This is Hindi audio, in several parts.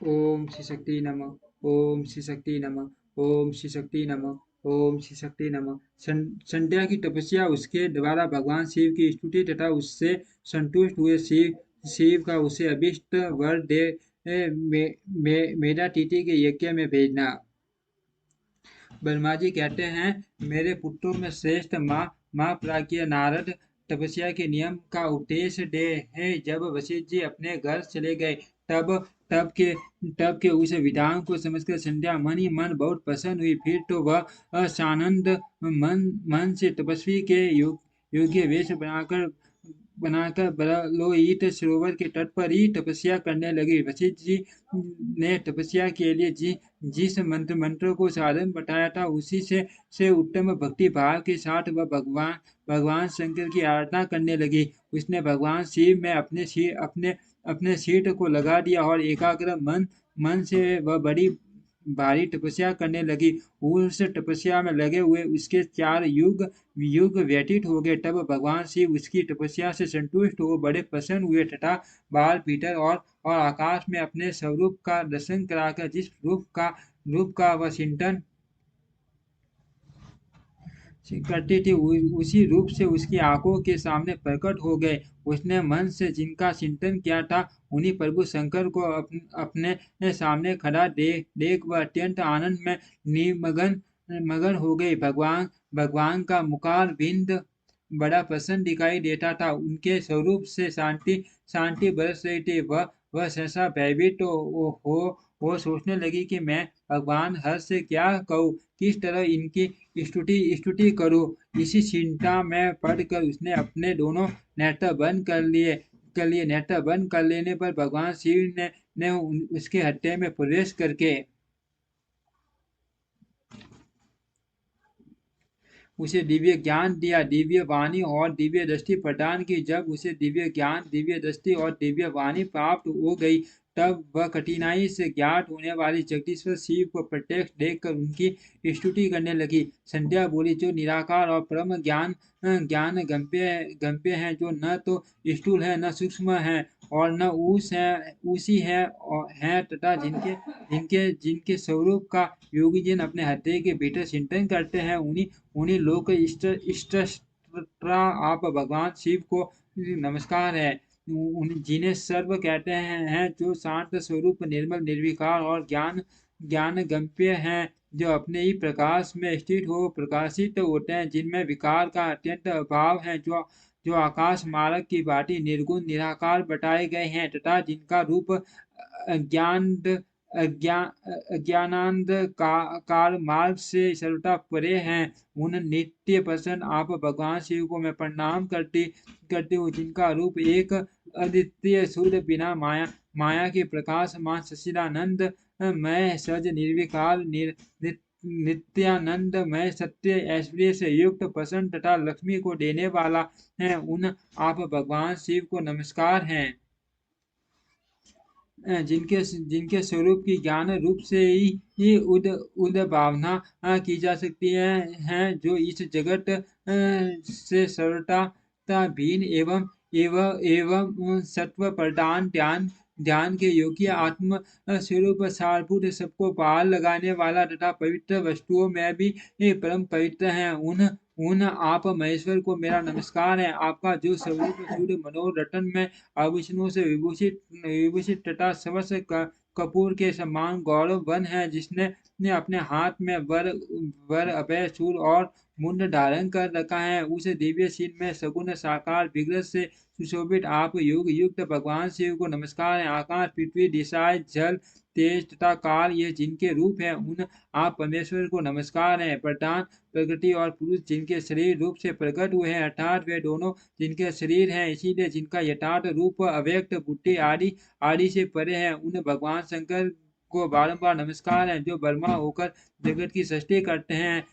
ओम श्री शक्ति नमः। ओम श्री शक्ति नमः। ओम श्री शक्ति नमः। ओम श्री शक्ति नमः। संध्या की तपस्या उसके द्वारा भगवान शिव की स्तुति तथा उससे संतुष्ट हुए शिव का उसे अभिष्ट वर दे मेरा टीटी के यज्ञ में भेजना। ब्रह्मा जी कहते हैं, मेरे पुत्रों में श्रेष्ठ माँ प्राज्ञ नारद तपस्या के नियम का उपदेश दे है। जब वशिष्ठ जी अपने घर चले गए, तब तब के तब के उस विधान को समझकर संध्या मन ही मन बहुत प्रसन्न हुई। फिर तो वह सानंद मन से तपस्वी के योग्य वेश बनाकर बरलोहित सरोवर के तट पर ही तपस्या करने लगी। वशिष्ठ जी ने तपस्या के लिए जिस मंत्र को साधन बताया था, उसी से उत्तम भक्ति भाव के साथ वह भगवान शंकर की आराधना करने लगी। उसने भगवान शिव में अपने शीट को लगा दिया और एकाग्र मन से वह बड़ी भारी तपस्या करने लगी। उस तपस्या में लगे हुए उसके 4 युग व्यतीत हो गए। तब भगवान शिव उसकी तपस्या से संतुष्ट हो बड़े प्रसन्न हुए तथा बाल भीतर और आकाश में अपने स्वरूप का दर्शन कराकर जिस रूप का वह चिंतन करती थी, उसी रूप से उसकी आंखों के सामने प्रकट हो गए। उसने मन से जिनका चिंतन किया था, उन्हीं प्रभु शंकर को अपने सामने खड़ा देख वह अत्यंत आनंद में निमग्न मगन हो गई। भगवान का मुखार बिंद बड़ा प्रसन्न दिखाई देता था। उनके स्वरूप से शांति बरस रही थी। वह सहसा भयभीत हो सोचने लगी कि मैं भगवान हर से क्या कहूँ, किस तरह इनकी स्तुति करूँ। इसी चिंता में पड़कर उसने अपने दोनों नेत्र बंद कर लिए। नेत्र बंद कर लेने पर भगवान शिव ने उसके हृदय में प्रवेश करके उसे दिव्य ज्ञान दिया, दिव्य वाणी और दिव्य दृष्टि प्रदान की। जब उसे दिव्य ज्ञान, दिव्य दृष्टि और दिव्य वाणी प्राप्त हो गई, तब वह कठिनाई से ज्ञात होने वाली जगदीश्वर शिव को प्रत्यक्ष देखकर उनकी स्तुति करने लगी। संध्या बोली, जो निराकार और परम ज्ञान गंप्य है, जो न तो स्थूल है न सूक्ष्म है और न ऊसी है तथा जिनके जिनके स्वरूप का योगी जन अपने हृदय के भीतर चिंतन करते हैं, उन्हीं लोक इष्टरा आप भगवान शिव को नमस्कार है। जिन्हें सर्व कहते हैं, जो शांत स्वरूप, निर्मल, निर्विकार और ज्ञान गंप्य हैं, जो अपने ही प्रकाश में स्थित हो प्रकाशित होते हैं, जिनमें विकार का अत्यंत अभाव है, जो आकाश मार्ग की भांति निर्गुण निराकार बताए गए हैं तथा जिनका रूप अज्ञान अज्ञानांध काल मार्ग से सर्वथा परे हैं, उन नित्य प्रसन्न आप भगवान शिव को मैं प्रणाम करती हूँ, जिनका रूप एक अद्वितीय शुद्ध बिना माया के प्रकाशमान सच्चिदानंद मैं सज निर्विकार नित्यानंद मैं सत्य ऐश्वर्य से युक्त प्रसन्न तथा लक्ष्मी को देने वाला है। उन आप भगवान शिव को नमस्कार है, जिनके स्वरूप की ज्ञान रूप से ही उद भावना की जा सकती है, जो इस जगत से सर्वथा भिन्न एवं सत्व प्रधान ध्यान के योग्य आत्म स्वरूप सारभूत, सबको पार लगाने वाला तथा पवित्र वस्तुओं में भी परम पवित्र है। उन आप महेश्वर को मेरा नमस्कार है। आपका जो स्वरूप शुद्ध मनोरटन में आभूषणों से विभूषित तथा समस्त कपूर के समान गौरववन है, जिसने ने अपने हाथ में वर अभय शूल और मुंड धारण कर रखा है, उस दिव्य शील में सगुण साकार विग्रह से सुशोभित आप युग युक्त भगवान शिव को नमस्कार है। आकाश, पृथ्वी, दिशाएं, जल, तेज तथा काल, ये जिनके रूप हैं, उन आप परमेश्वर को नमस्कार है। प्रधान, प्रकृति और पुरुष जिनके शरीर रूप से प्रकट हुए हैं, अर्थात वे दोनों जिनके शरीर हैं, इसीलिए जिनका यथार्थ रूप अव्यक्त बुद्धि आदि से परे है, उन भगवान शंकर को बारंबार नमस्कार है। जो ब्रह्मा होकर जगत की सृष्टि करते हैं,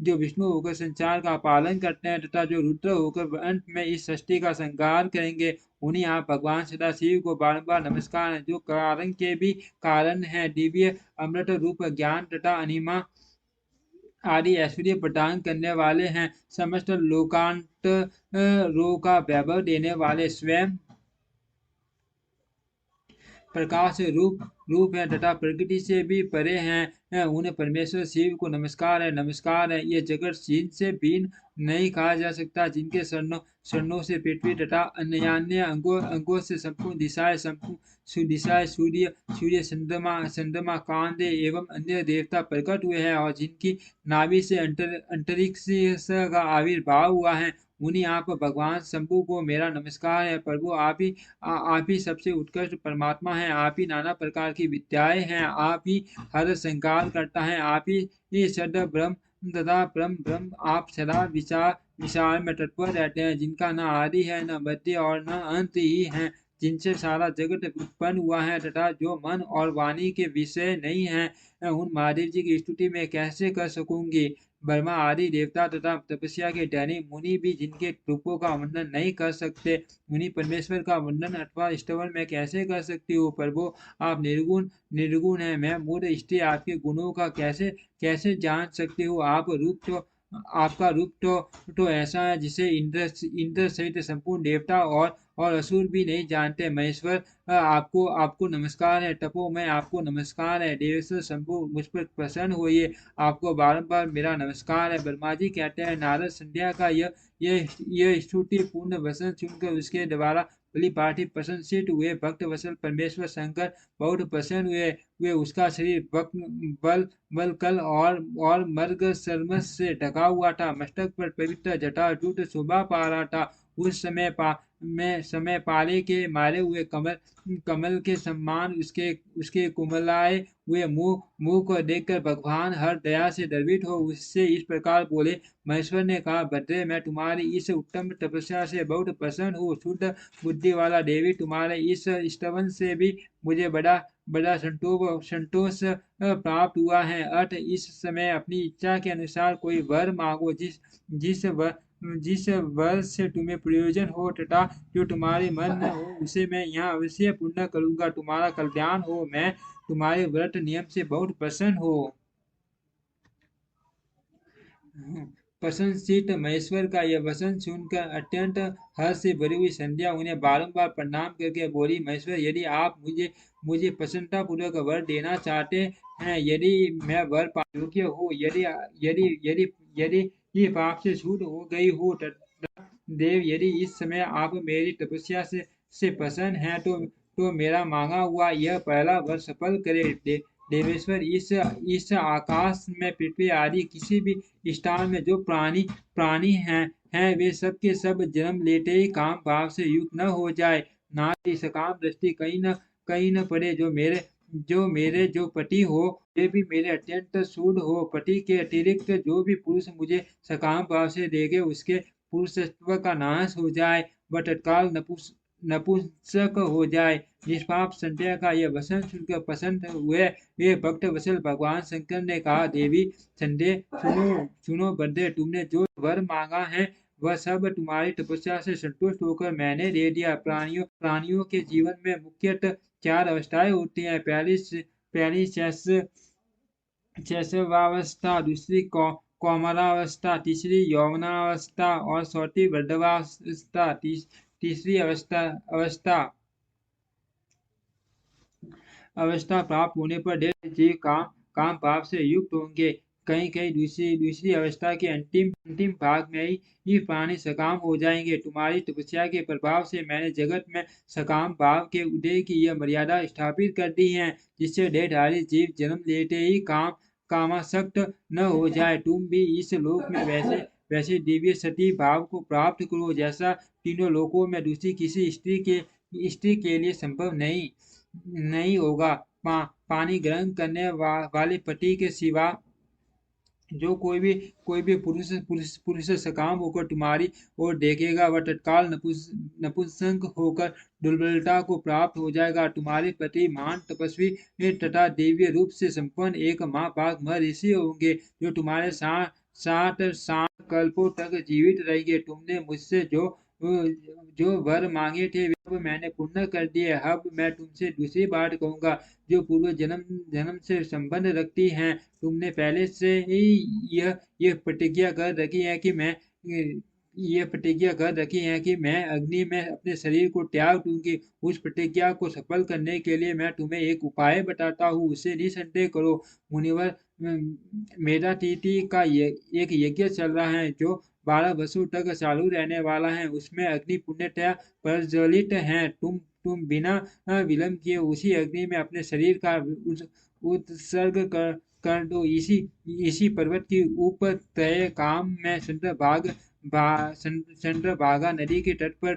जो विष्णु होकर संसार का पालन करते हैं तथा जो रुद्र होकर अंत में इस सृष्टि का संहार करेंगे, उन्हीं आप भगवान सदाशिव को बारंबार नमस्कार है। जो कारण के भी कारण है, दिव्य अमृत रूप ज्ञान तथा अनिमा आदि ऐश्वर्य प्रदान करने वाले हैं, समस्त लोकांतरों का वैभव देने वाले, प्रकाश रूप रूप है तथा प्रकृति से भी परे हैं। उन्हें परमेश्वर शिव को नमस्कार है, नमस्कार है। ये जगत जिनसे भिन्न नहीं कहा जा सकता, जिनके शरणों से पृथ्वी तथा अन्य अन्य अंगों अंगों से संपूर्ण दिशाएं संपूर्ण दिशाएं सूर्य सूर्य चंद्रमा चंद्रमा कांदे एवं अन्य देवता प्रकट हुए हैं और जिनकी नाभि से अंतरिक्ष का आविर्भाव हुआ है। उन्हीं आप भगवान शंभु को मेरा नमस्कार है। प्रभु आप ही सबसे उत्कृष्ट परमात्मा हैं। आप ही नाना प्रकार की विद्याएं हैं। आप ही हर संकार करता है। आप ही सद ब्रह्म तथा ब्रह्म ब्रह्म आप सदा विचार विचार में तत्पर रहते हैं, जिनका न आदि है न मध्य और न अंत ही है, जिनसे सारा जगत उत्पन्न हुआ है तथा जो मन और वाणी के विषय नहीं है। उन महादेव जी की स्तुति में कैसे कर सकूंगी। ब्रह्मा आदि देवता तथा तपस्या के दैनिक मुनि भी जिनके रूपों का वर्णन नहीं कर सकते, उन्हीं परमेश्वर का वर्णन अथवा स्तवन में कैसे कर सकती हूँ। प्रभु आप निर्गुण निर्गुण है, मैं मूढ़ स्त्री आपके गुणों का कैसे कैसे जान सकती हूँ। आप रूप तो आपका रूप तो ऐसा है जिसे इंद्र सहित संपूर्ण देवता और असुर भी नहीं जानते। महेश्वर आपको आपको नमस्कार है। तपो में आपको नमस्कार है। देवेश्वर शंभु मुझ पर प्रसन्न होइए। आपको बारंबार मेरा नमस्कार है। ब्रह्मा जी कहते हैं, नारद संध्या का यह स्तुति पूर्ण वचन सुनकर उसके द्वारा भली भांति प्रशंसित हुए। भक्त वत्सल परमेश्वर शंकर बहुत प्रसन्न हुए। वे उसका शरीर बल बल कल और मर्ग सर्म से ढका हुआ था। मस्तक पर पवित्र जटा जूट शोभा पा रहा था। उस समय पाले के मारे हुए कमल कमल के सम्मान उसके उसके कुमलाए हुए मुंह को देखकर भगवान हर दया से द्रवित हो उससे इस प्रकार बोले। महेश्वर ने कहा, भद्रे मैं तुम्हारी इस उत्तम तपस्या से बहुत प्रसन्न हूँ। शुद्ध बुद्धि वाला देवी, तुम्हारे इस स्तवन से भी मुझे बड़ा बड़ा संतोष प्राप्त हुआ है। अत इस समय अपनी इच्छा के अनुसार कोई वर मांगो, जिस वर से तुम्हें प्रयोजन हो तथा जो तुम्हारे मन में हो, उसे मैं यहाँ अवश्य पूर्ण करूंगा। तुम्हारा कल्याण हो। मैं तुम्हारे व्रत नियम से बहुत प्रसन्न हो। प्रशंसित महेश्वर का यह वचन सुनकर अत्यंत हर्ष से भरी हुई संध्या उन्हें बारंबार प्रणाम करके बोली, महेश्वर यदि आप मुझे मुझे प्रसन्नता पूर्वक वर देना चाहते हैं, यदि मैं वर पाने योग्य हूँ, यदि यदि यदि यदि ये पाप से छूट हो गई हो तथा देव यदि इस समय आप मेरी तपस्या से प्रसन्न हैं तो मेरा मांगा हुआ यह पहला वर सफल करे। देवेश्वर इस आकाश में पृथ्वी आदि किसी भी स्थान में जो प्राणी हैं वे सब के सब जन्म लेते ही काम भाव से युक्त न हो जाए। ना ही सकाम दृष्टि कहीं न पड़े। जो पति हो वे भी मेरे अत्यंत शुद्ध हो। पति के अतिरिक्त जो भी पुरुष मुझे सकाम भाव से देखे उसके पुरुषत्व का नाश हो जाए, वह तत्काल नपुंसक हो जाए। निष्पाप संध्या का यह वचन सुनकर प्रसन्न हुए वे भक्त वत्सल भगवान शंकर ने कहा, देवी संध्या सुनो बंदे, तुमने जो वर मांगा है वह सब तुम्हारी तपस्या से संतुष्ट होकर मैंने दे दिया। प्राणियों के जीवन में मुख्यतः चार अवस्थाएं होती हैं। पहली शैशवावस्था, दूसरी कौमारावस्था, तीसरी यौवनावस्था और चौथी वृद्धावस्था। तीसरी अवस्था अवस्था प्राप्त होने पर देव जीव काम भाव से युक्त होंगे। कहीं कहीं दूसरी अवस्था के अंतिम भाग में ही प्राणी सकाम हो जाएंगे। तुम्हारी तपस्या के प्रभाव से मैंने जगत में सकाम भाव के उदय की यह मर्यादा स्थापित कर दी है, जिससे देहधारी जीव जन्म लेते ही कामासक्त न हो जाए। तुम भी इस लोक में वैसे दिव्य सती भाव को प्राप्त करो, जैसा तीनों लोकों में दूसरी किसी स्त्री के लिए संभव नहीं होगा। पानी ग्रहण करने वाले पति के सिवा जो कोई भी पुरुष सकाम होकर तुम्हारी ओर देखेगा, वह तत्काल नपुंसक होकर दुर्बलता को प्राप्त हो जाएगा। तुम्हारे पति महान तपस्वी तथा दिव्य रूप से संपन्न एक महाभाग महर्षि होंगे, जो तुम्हारे साथ कल्पों तक जीवित रहेंगे। तुमने मुझसे जो वर मांगे थे वे मैंने पूर्ण कर दिए। अब मैं तुमसे दूसरी बात कहूंगा जो पूर्व जन्म से संबंध रखती हैं। तुमने पहले से ही यह प्रतिज्ञा कर रखी है कि ये प्रतिज्ञा कर रखी है कि मैं अग्नि में अपने शरीर को त्याग दूंगी। उस प्रतिज्ञा को सफल करने के लिए मैं तुम्हें एक उपाय बताता हूँ, उसे निसंदेह करो। मुनिवर, मेधातिथि का ये एक यज्ञ चल रहा है जो 12 वर्षों तक चालू रहने वाला है। उसमें अग्नि पुण्यतः प्रज्वलित है। तुम बिना विलंब किए उसी अग्नि में अपने शरीर का उत्सर्ग कर दो। इसी इसी पर्वत की उपतय काम में चंद्रभागा नदी के तट पर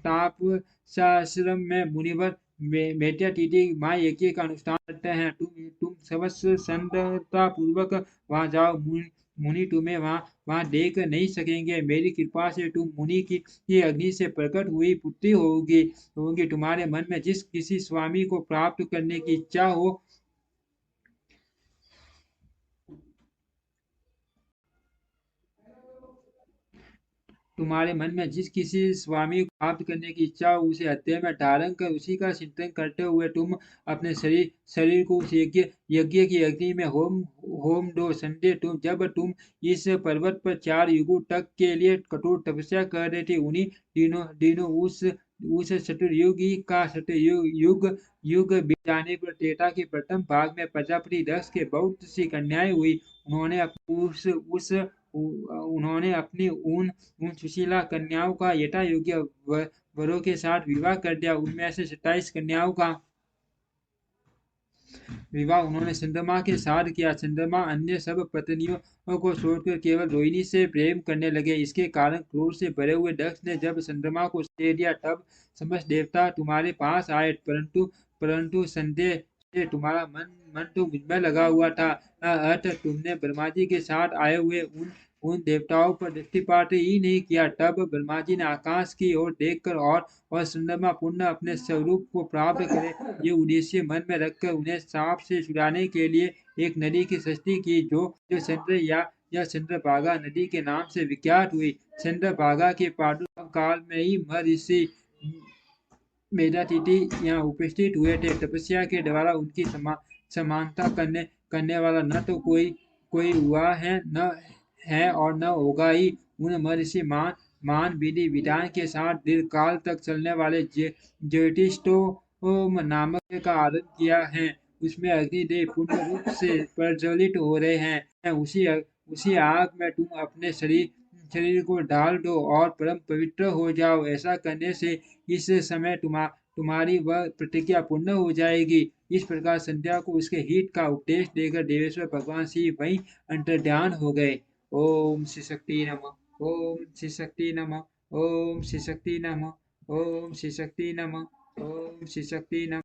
तापसाश्रम में मुनिवर मेधातिथि महायज्ञ का अनुष्ठान करते हैं। तुम सबसे संतता पूर्वक वहां जाओ। मुनि तुम्हें वहां देख नहीं सकेंगे। मेरी कृपा से तुम मुनि की अग्नि से प्रकट हुई पुत्री होगी। तुम्हारे मन में जिस किसी स्वामी को प्राप्त करने की इच्छा हो, तुम्हारे मन में जिस किसी स्वामी को प्राप्त करने की इच्छा हो, उसे हृदय में धारण कर उसी का चिंतन करते हुए तुम अपने शरीर शरीर को उस यज्ञ यज्ञ की अग्नि में होम होम दो। संडे जब तुम इस पर्वत पर 4 युगों तक के लिए कठोर तपस्या कर रहे थे, उन्हीं दिनों उस चतुर्युगी का सतयुग युग युग बीत जाने पर त्रेता के प्रथम भाग में प्रजापति दक्ष के बहुत सी कन्याएं हुई। उन्होंने अपनी उन सुशीला कन्याओं का यथा योग्य वरों के साथ विवाह कर दिया। उनमें से 27 कन्याओं का विवाह उन्होंने चंद्रमा के साथ किया। चंद्रमा अन्य सब पत्नियों को छोड़कर केवल रोहिणी से प्रेम करने लगे। इसके कारण क्रोध से भरे हुए दक्ष ने जब चंद्रमा को दे दिया, तब समस्त देवता तुम्हारे पास आए। परंतु संदेह से तुम्हारा मन तो मुझमें लगा हुआ था। अर्थ तुमने ब्रह्मा जी के साथ आए हुए उन देवताओं पर दृष्टिपात ही नहीं किया। तब ब्रह्मा जी ने आकाश की ओर देखकर और चंद्रमा पुनः अपने स्वरूप को प्राप्त करे, ये उद्देश्य मन में रखकर उन्हें सांप से छुड़ाने के लिए एक नदी की सृष्टि की, जो चंद्र या चंद्रभागा नदी के नाम से विख्यात हुई। चंद्रभागा के प्रादुर्भाव काल में ही महर्षि मेधातिथि यहाँ उपस्थित हुए थे। तपस्या के द्वारा उनकी समानता करने वाला न तो कोई हुआ है, न है और न होगा ही। उन महर्षि मान विधि विधान के साथ दीर्घकाल तक चलने वाले ज्योतिषोम नामक का आरंभ किया है। उसमें अग्निदेव पूर्ण रूप से प्रज्वलित हो रहे हैं। उसी आग में तुम अपने शरीर को डाल दो और परम पवित्र हो जाओ। ऐसा करने से इस समय तुम्हारी वह प्रतिज्ञा पूर्ण हो जाएगी। इस प्रकार संध्या को उसके हित का उपदेश देकर देवेश्वर भगवान शिव वहीं अंतर्ध्यान हो गए। ओम श्री शक्ति नमः। ओम श्री शक्ति नमः। ओम श्री शक्ति नमः। ओम श्री शक्ति नमः। ओम श्री शक्ति नमः।